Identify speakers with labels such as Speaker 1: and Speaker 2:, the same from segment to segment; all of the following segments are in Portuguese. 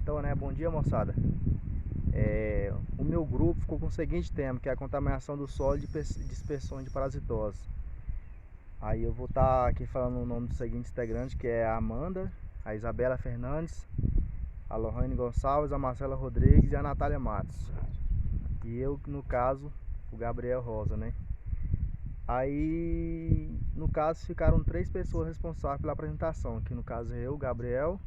Speaker 1: Então, né, bom dia, moçada. O meu grupo ficou com o seguinte tema, que é a contaminação do solo de dispersões de parasitoses. Aí eu vou estar aqui falando o nome dos seguintes integrantes, que é a Amanda, a Isabela Fernandes, a Lohane Gonçalves, a Marcela Rodrigues e a Natália Matos. E eu, no caso, o Gabriel Rosa, né? Aí, no caso, ficaram 3 pessoas responsáveis pela apresentação, que no caso é eu, o Gabriel,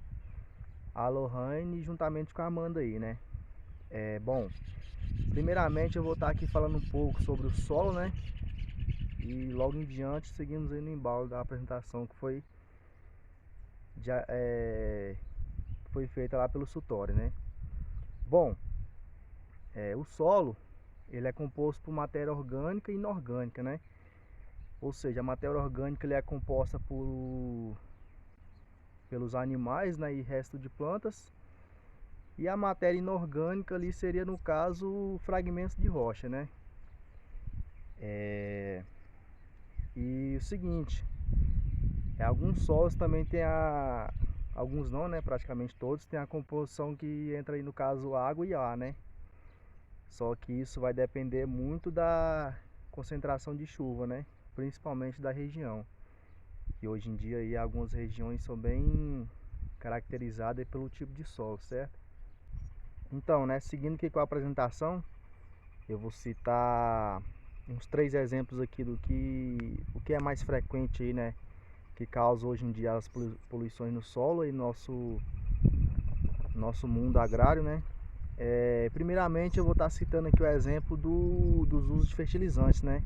Speaker 1: a Lohane, juntamente com a Amanda aí, né? Bom, primeiramente eu vou estar aqui falando um pouco sobre o solo, né? E logo em diante seguimos aí no embalo da apresentação que foi feita lá pelo Sutori, né? Bom, o solo ele é composto por matéria orgânica e inorgânica, né? Ou seja, a matéria orgânica ele é composta pelos animais, né, e resto de plantas. E a matéria inorgânica ali seria, no caso, fragmentos de rocha, né? E o seguinte, alguns solos também tem alguns não, né? Praticamente todos tem a composição que entra aí no caso água e ar, né? Só que isso vai depender muito da concentração de chuva, né? Principalmente da região. E hoje em dia aí algumas regiões são bem caracterizadas pelo tipo de solo, certo? Então, né? Seguindo aqui com a apresentação, eu vou citar uns 3 exemplos aqui do o que é mais frequente aí, né? Que causa hoje em dia as poluições no solo e nosso mundo agrário, né? Primeiramente eu vou estar citando aqui o exemplo dos usos de fertilizantes, né?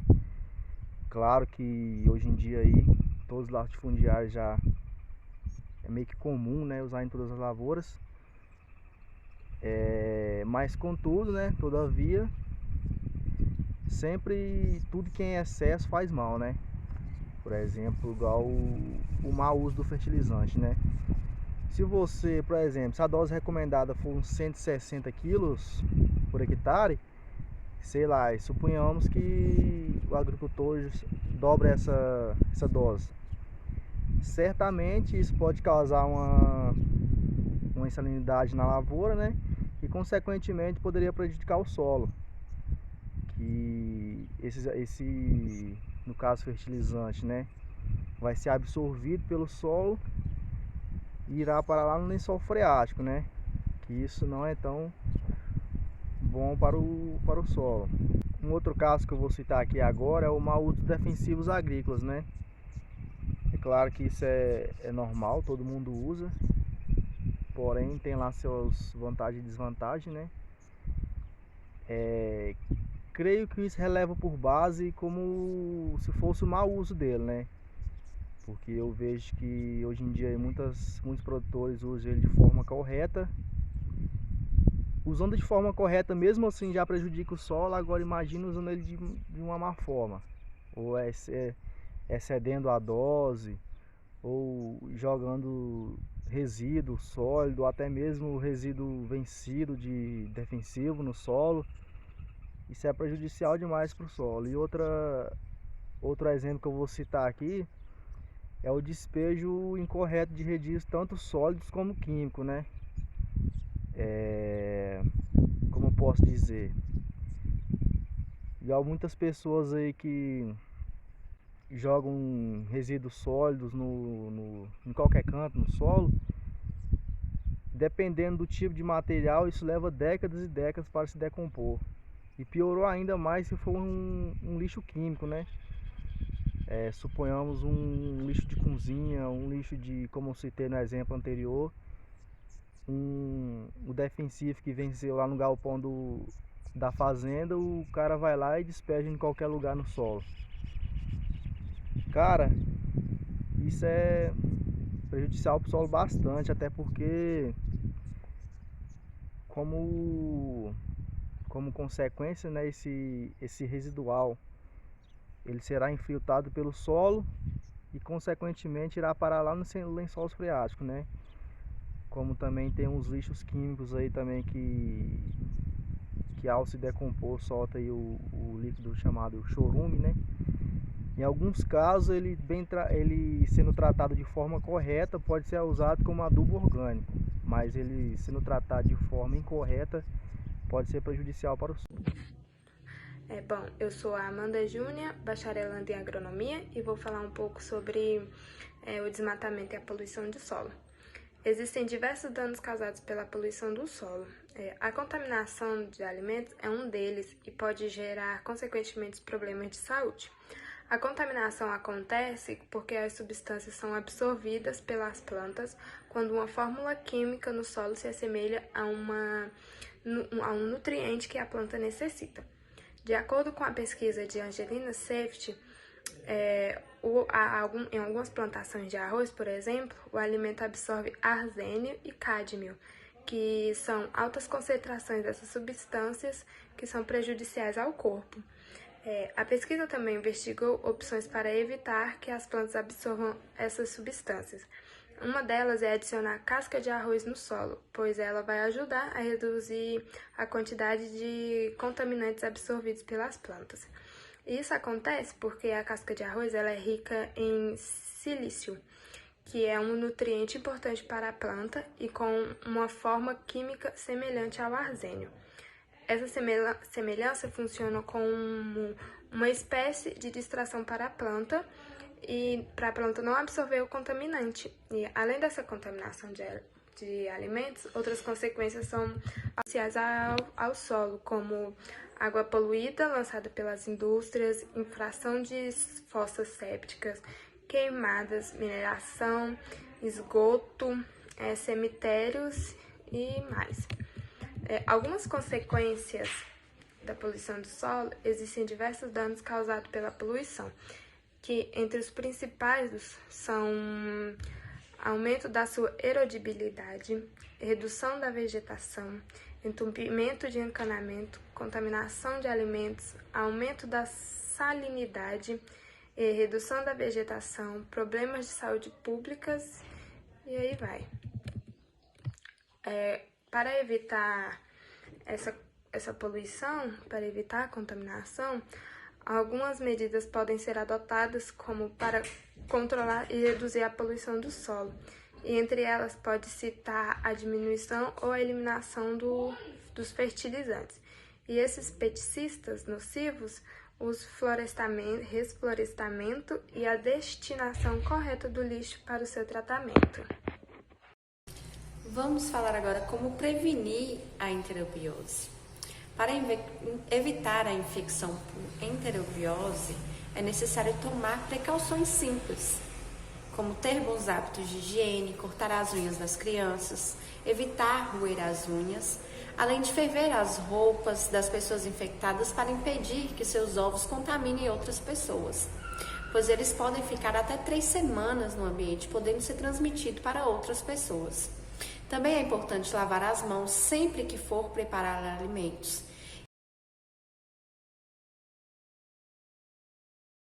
Speaker 1: Claro que hoje em dia aí todos os latifundiários já é meio que comum, né, usar em todas as lavouras. Mas contudo, né, todavia, sempre tudo que é em excesso faz mal, né? Por exemplo, igual o mau uso do fertilizante, né? Se você, por exemplo, se a dose recomendada for uns 160 quilos por hectare, sei lá, e suponhamos que o agricultor dobra essa dose. Certamente isso pode causar uma insalinidade na lavoura, né? E consequentemente poderia prejudicar o solo. Que no caso fertilizante, né? Vai ser absorvido pelo solo e irá para lá no lençol freático, né? Que isso não é tão bom para o solo. Um outro caso que eu vou citar aqui agora é o mau uso de defensivos agrícolas, né? É claro que isso é normal, todo mundo usa, porém tem lá seus vantagens e desvantagens, né? Creio que isso releva por base como se fosse o mau uso dele, né? Porque eu vejo que hoje em dia muitos produtores usam ele de forma correta. Usando de forma correta, mesmo assim já prejudica o solo, agora imagina usando ele de uma má forma. Ou excedendo a dose, ou jogando resíduo sólido, ou até mesmo resíduo vencido de defensivo no solo. Isso é prejudicial demais para o solo. E outro exemplo que eu vou citar aqui é o despejo incorreto de resíduos, tanto sólidos como químicos, né? Como eu posso dizer? Igual muitas pessoas aí que jogam resíduos sólidos em qualquer canto no solo. Dependendo do tipo de material, isso leva décadas e décadas para se decompor. E piorou ainda mais se for um lixo químico, né? Suponhamos um lixo de cozinha, um lixo de, como eu citei no exemplo anterior, o defensivo que venceu lá no galpão da fazenda, o cara vai lá e despeja em qualquer lugar no solo. Cara, isso é prejudicial para o solo bastante, até porque como consequência, né, esse residual ele será infiltrado pelo solo e consequentemente irá parar lá no lençol freático, né? Como também tem uns lixos químicos aí também que ao se decompor solta aí o líquido chamado chorume, né? Em alguns casos ele sendo tratado de forma correta pode ser usado como adubo orgânico. mas ele, sendo tratado de forma incorreta, pode ser prejudicial para o solo.
Speaker 2: Bom, eu sou a Amanda Júnior, bacharelanda em agronomia, e vou falar um pouco sobre o desmatamento e a poluição do solo. Existem diversos danos causados pela poluição do solo. A contaminação de alimentos é um deles e pode gerar, consequentemente, problemas de saúde. A contaminação acontece porque as substâncias são absorvidas pelas plantas quando uma fórmula química no solo se assemelha a um nutriente que a planta necessita. De acordo com a pesquisa de Angelina Safety, em algumas plantações de arroz, por exemplo, o alimento absorve arsênio e cádmio, que são altas concentrações dessas substâncias que são prejudiciais ao corpo. A pesquisa também investigou opções para evitar que as plantas absorvam essas substâncias. Uma delas é adicionar casca de arroz no solo, pois ela vai ajudar a reduzir a quantidade de contaminantes absorvidos pelas plantas. Isso acontece porque a casca de arroz ela é rica em silício, que é um nutriente importante para a planta e com uma forma química semelhante ao arsênio. Essa semelhança funciona como uma espécie de distração para a planta e para a planta não absorver o contaminante. E além dessa contaminação de alimentos, outras consequências são associadas ao solo, como água poluída lançada pelas indústrias, infração de fossas sépticas, queimadas, mineração, esgoto, cemitérios e mais. Algumas consequências da poluição do solo, existem diversos danos causados pela poluição, que entre os principais são aumento da sua erodibilidade, redução da vegetação, entupimento de encanamento, contaminação de alimentos, aumento da salinidade, redução da vegetação, problemas de saúde públicas e aí vai. Para evitar essa poluição, para evitar a contaminação, algumas medidas podem ser adotadas como para controlar e reduzir a poluição do solo. E entre elas pode citar a diminuição ou a eliminação dos fertilizantes. E esses pesticidas nocivos, reflorestamento e a destinação correta do lixo para o seu tratamento.
Speaker 3: Vamos falar agora como prevenir a enterobiose. Para evitar a infecção por enterobiose, é necessário tomar precauções simples, como ter bons hábitos de higiene, cortar as unhas das crianças, evitar roer as unhas, além de ferver as roupas das pessoas infectadas para impedir que seus ovos contaminem outras pessoas, pois eles podem ficar até 3 semanas no ambiente, podendo ser transmitido para outras pessoas. Também é importante lavar as mãos sempre que for preparar alimentos